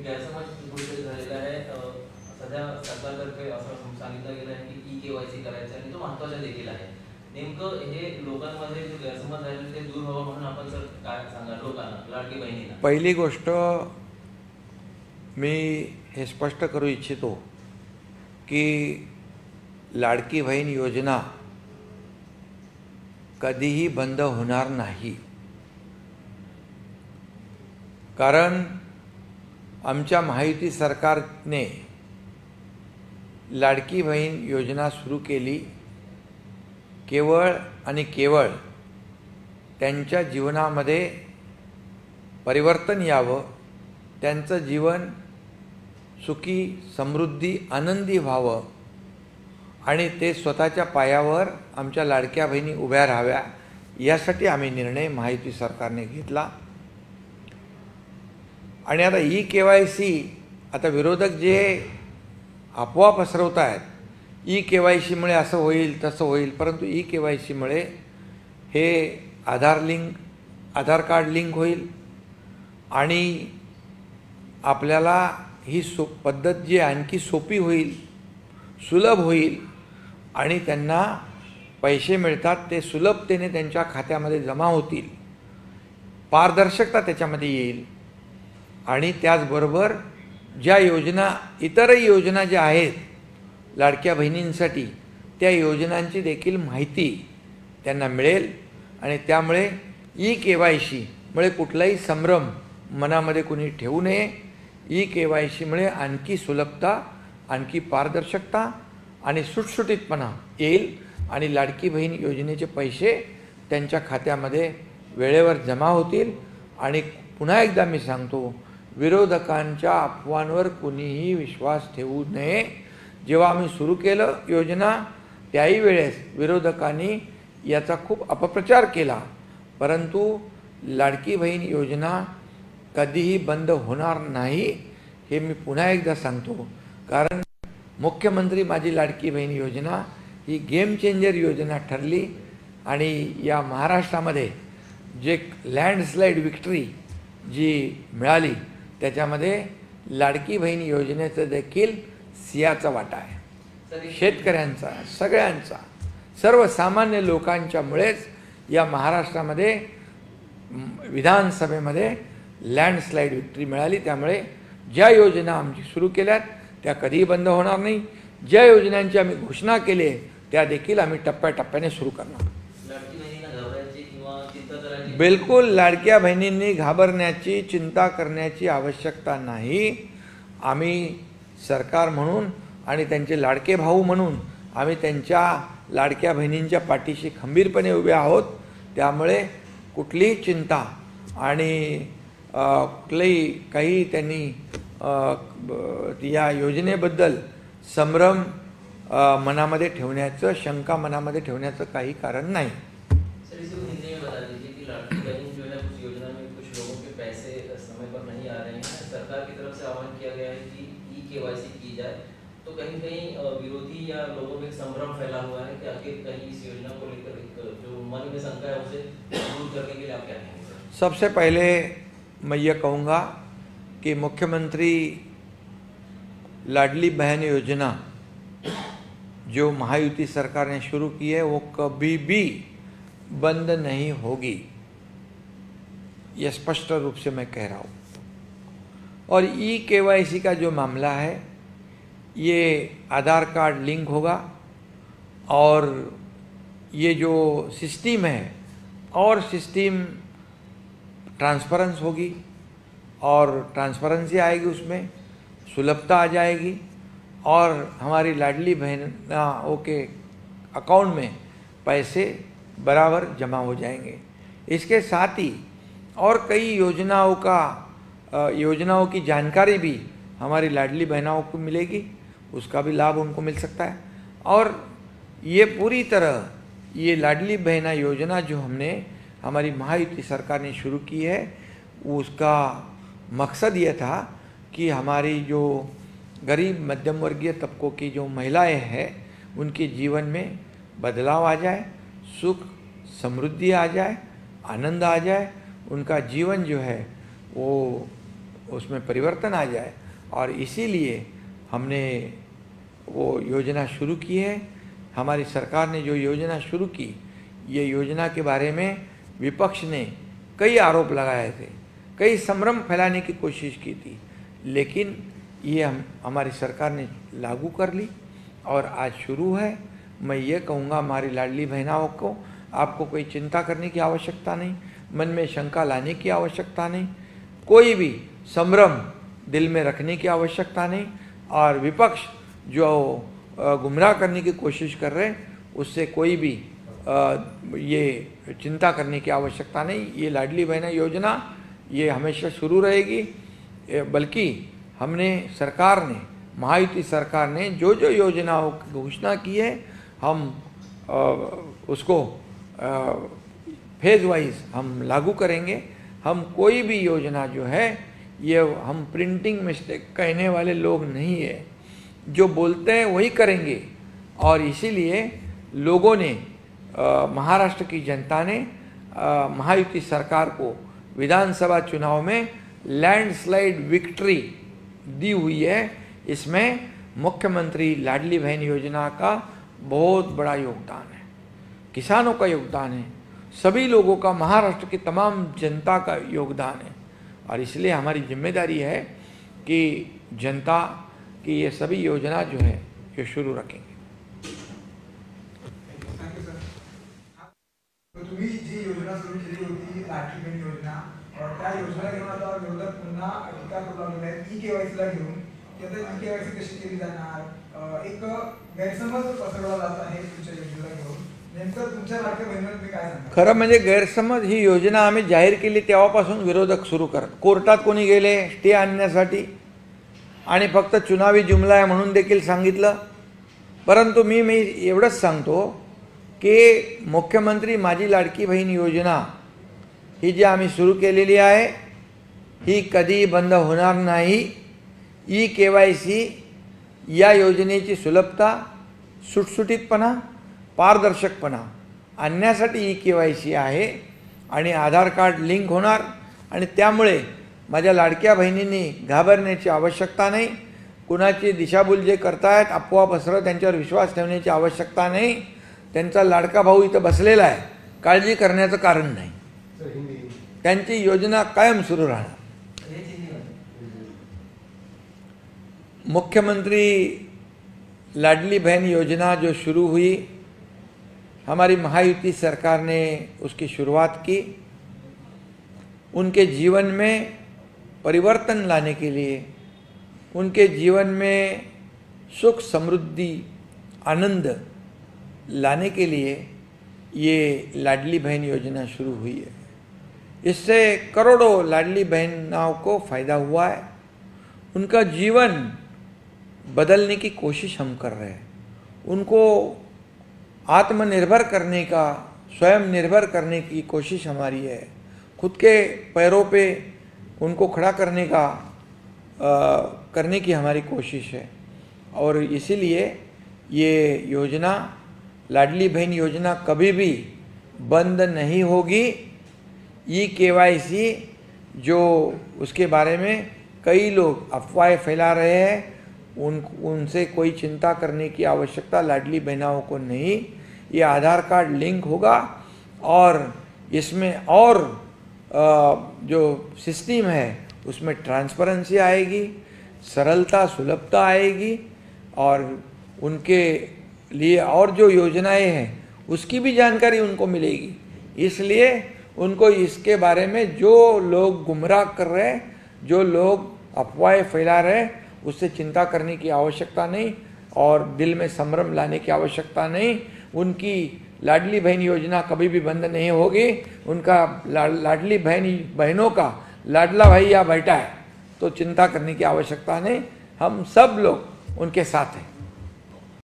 गैरसमज कुठेतरी झालेला आहे. सध्या सरकारतर्फे असं सांगितलं गेलं आहे की ई-केवायसी करायचं आणि तो महत्त्वाचा देखील आहे. नेमकं हे लोकांमध्ये जो गैरसमज झालेला ते दूर व्हावं म्हणून आपण सर काय सांगा लोकांना, लाडकी बहिणींना? पहिली गोष्ट मी हे स्पष्ट करू इच्छितो की लाडकी बहीण योजना कधीही बंद होणार नाही. कारण आमच्या महायुती सरकारने लाडकी बहीण योजना सुरू केली केवळ आणि केवळ त्यांच्या जीवनामध्ये परिवर्तन यावं, त्यांचं जीवन सुखी समृद्धी आनंदी व्हावं आणि ते स्वतःच्या पायावर आमच्या लाडक्या बहिणी उभ्या राहाव्या यासाठी आम्ही निर्णय महायुती सरकारने घेतला. आणि आता ई-केवायसी, आता विरोधक जे अफवा पसरवत आहेत ई-केवायसीमुळे असं होईल तसं होईल, परंतु ई-केवायसीमुळे हे आधार कार्ड लिंक होईल आणि आपल्याला ही पद्धत जी आणखी सोपी होईल, सुलभ होईल आणि त्यांना पैसे मिळतात ते सुलभतेने त्यांच्या खात्यामध्ये जमा होतील, पारदर्शकता त्याच्यामध्ये येईल. आणि त्याचबरोबर ज्या योजना, इतरही योजना ज्या आहेत लाडक्या बहिणींसाठी, त्या योजनांची देखील माहिती त्यांना मिळेल. आणि त्यामुळे ई-केवायसीमुळे कुठलाही संभ्रम मनामध्ये कुणी ठेवू नये. ई-केवायसीमुळे आणखी सुलभता, आणखी पारदर्शकता आणि सुटसुटीतपणा येईल आणि लाडकी बहीण योजनेचे पैसे त्यांच्या खात्यामध्ये वेळेवर जमा होतील. आणि पुन्हा एकदा मी सांगतो, विरोधकांच्या अफवांवर कुणीही विश्वास ठेवू नये. जेव्हा आम्ही सुरू केलं योजना त्याही वेळेस विरोधकांनी याचा खूप अपप्रचार केला, परंतु लाडकी बहीण योजना कधीही बंद होणार नाही हे मी पुन्हा एकदा सांगतो. कारण मुख्यमंत्री माझी लाडकी बहीण योजना ही गेम चेंजर योजना ठरली आणि या महाराष्ट्रामध्ये जे लँडस्लाईड विक्ट्री जी मिळाली त्याच्यामध्ये लाडकी बहीण योजनेचं देखील सिंहाचा वाटा आहे. शेतकऱ्यांचा, सगळ्यांचा, सर्वसामान्य लोकांच्यामुळेच या महाराष्ट्रामध्ये विधानसभेमध्ये लँडस्लाईड विक्ट्री मिळाली. त्यामुळे ज्या योजना आमची सुरू केल्यात त्या कधीही बंद होणार नाही. ज्या योजनांची आम्ही घोषणा केली त्या देखील आम्ही टप्प्याटप्प्याने सुरू करणार. बिलकुल लाडक्या बहिणींनी घाबरण्याची, चिंता करण्याची आवश्यकता नाही. आम्ही सरकार म्हणून आणि त्यांचे लाडके भाऊ म्हणून आम्ही त्यांच्या लाडक्या बहिणींच्या पाठीशी खंबीरपणे उभे आहोत. त्यामुळे कुठलीही चिंता आणि कुठलंही काही त्यांनी या योजनेबद्दल संभ्रम मनामध्ये ठेवण्याचं, शंका मनामध्ये ठेवण्याचं काही कारण नाही. सरकार की तरफ से आह्वान किया गया है कि ई-केवायसी की जाए, तो कहीं कहीं विरोधी या लोगों में संभ्रम फैला हुआ है कि आखिर कहीं इस योजना को लेकर जो मन में शंका है उसे दूर करने के लिए आप क्या कहेंगे? सबसे पहले मैं ये कहूँगा कि मुख्यमंत्री लाडली बहन योजना जो महायुति सरकार ने शुरू की है वो कभी भी बंद नहीं होगी, ये स्पष्ट रूप से मैं कह रहा हूँ. और ई-केवायसी का जो मामला है ये आधार कार्ड लिंक होगा और ये जो सिस्टम है और सिस्टम ट्रांसपेरेंस होगी और ट्रांसपेरेंसी आएगी, उसमें सुलभता आ जाएगी और हमारी लाडली बहनों के अकाउंट में पैसे बराबर जमा हो जाएंगे. इसके साथ ही और कई योजनाओं की जानकारी भी हमारी लाडली बहनों को मिलेगी, उसका भी लाभ उनको मिल सकता है. और ये पूरी तरह ये लाडली बहना योजना जो हमने हमारी महायुति सरकार ने शुरू की है, उसका मकसद ये था कि हमारी जो गरीब मध्यम वर्गीय तबकों की जो महिलाएं हैं उनके जीवन में बदलाव आ जाए, सुख समृद्धि आ जाए, आनंद आ जाए, उनका जीवन जो है वो उसमें परिवर्तन आ जाए, और इसीलिए हमने वो योजना शुरू की है। हमारी सरकार ने जो योजना शुरू की, ये योजना के बारे में विपक्ष ने कई आरोप लगाए थे, कई संभ्रम फैलाने की कोशिश की थी, लेकिन ये हमारी सरकार ने लागू कर ली और आज शुरू है। मैं ये कहूँगा हमारी लाडली बहनाओं को, आपको कोई चिंता करने की आवश्यकता नहीं, मन में शंका लाने की आवश्यकता नहीं, कोई भी संभ्रम दिल में रखने की आवश्यकता नहीं, और विपक्ष जो गुमराह करने की कोशिश कर रहे हैं उससे कोई भी ये चिंता करने की आवश्यकता नहीं। ये लाडली बहना योजना ये हमेशा शुरू रहेगी, बल्कि हमने सरकार ने, महायुति सरकार ने जो जो योजनाओं की घोषणा की है, हम उसको फेज वाइज हम लागू करेंगे। हम कोई भी योजना जो है, ये हम प्रिंटिंग मिस्टेक कहने वाले लोग नहीं है, जो बोलते हैं वही करेंगे। और इसीलिए लोगों ने, महाराष्ट्र की जनता ने महायुति सरकार को विधानसभा चुनाव में लैंडस्लाइड विक्ट्री दी हुई है। इसमें मुख्यमंत्री लाडली बहन योजना का बहुत बड़ा योगदान है, किसानों का योगदान है, सभी लोगों का, महाराष्ट्र की तमाम जनता का योगदान है। और इसलिए हमारी जिम्मेदारी है कि जनता की ये सभी योजना जो है ये शुरू रखेंगे। तुम्ही जी योजना सुरू केली होती लाडली बहीण योजना, और त्या योजनेला घेऊन आता विरोधक पुन्हा टीका करू लागले आहेत ई-केवायसीला घेऊन, की आता ई-केवायसी कशी केली जाणार, एक गैरसमज पसरवला जात आहे तुमच्या योजनेला घेऊन। नेमकं तुमच्या लाडक्या बहिणीवर तुम्ही काय सांगता? खरं म्हणजे गैरसमज, ही योजना आम्ही जाहीर केली तेव्हापासून विरोधक सुरू करत, कोर्टात कोणी गेले स्टे आणण्यासाठी, आणि फक्त चुनावी जुमला आहे म्हणून देखील सांगितलं। परंतु मी एवढंच सांगतो की मुख्यमंत्री माझी लाडकी बहीण योजना ही जी आम्ही सुरू केलेली आहे, ही कधी बंद होणार नाही। ई-केवायसी या योजनेची सुलभता, सुटसुटीतपणा, पारदर्शकपणा आणण्यासाठी ई-केवायसी आहे, आणि आधार कार्ड लिंक होणार, आणि त्यामुळे माझ्या लाडक्या बहिणींनी घाबरण्याची आवश्यकता नाही, कुणाची दिशाभूल जे करतायत, अफवा पसरवत त्यांच्यावर विश्वास ठेवण्याची आवश्यकता नाही। त्यांचा लाडका भाऊ इथं बसलेला आहे, काळजी करण्याचं कारण नाही, त्यांची योजना कायम सुरू राहणार। मुख्यमंत्री लाडली बहन योजना जो शुरू हुई, हमारी महायुति सरकार ने उसकी शुरुआत की। उनके जीवन में परिवर्तन लाने के लिए, उनके जीवन में सुख, समृद्धि, आनंद लाने के लिए ये लाडली बहन योजना शुरू हुई है। इससे करोड़ों लाडली बहनों को फ़ायदा हुआ है, उनका जीवन बदलने की कोशिश हम कर रहे हैं। उनको आत्मनिर्भर करने का, स्वयं निर्भर करने की कोशिश हमारी है, खुद के पैरों पे उनको खड़ा करने की हमारी कोशिश है। और इसीलिए ये योजना, लाडली बहन योजना कभी भी बंद नहीं होगी। ई-केवायसी जो उसके बारे में कई लोग अफवाहें फैला रहे हैं, उनसे कोई चिंता करने की आवश्यकता लाडली बहनों को नहीं। ये आधार कार्ड लिंक होगा, और इसमें और जो सिस्टम है उसमें ट्रांसपेरेंसी आएगी, सरलता, सुलभता आएगी, और उनके लिए और जो योजनाएं हैं उसकी भी जानकारी उनको मिलेगी। इसलिए उनको इसके बारे में जो लोग गुमराह कर रहे हैं, जो लोग अफवाहें फैला रहे हैं, उससे चिंता करने की आवश्यकता नहीं, और दिल में संभ्रम लाने की आवश्यकता नहीं। उनकी लाडली बहन योजना कभी भी बंद नहीं होगी। उनका लाडली बहनों का लाडला भाई या बेटा है, तो चिंता करने की आवश्यकता नहीं। हम सब लोग उनके साथ हैं।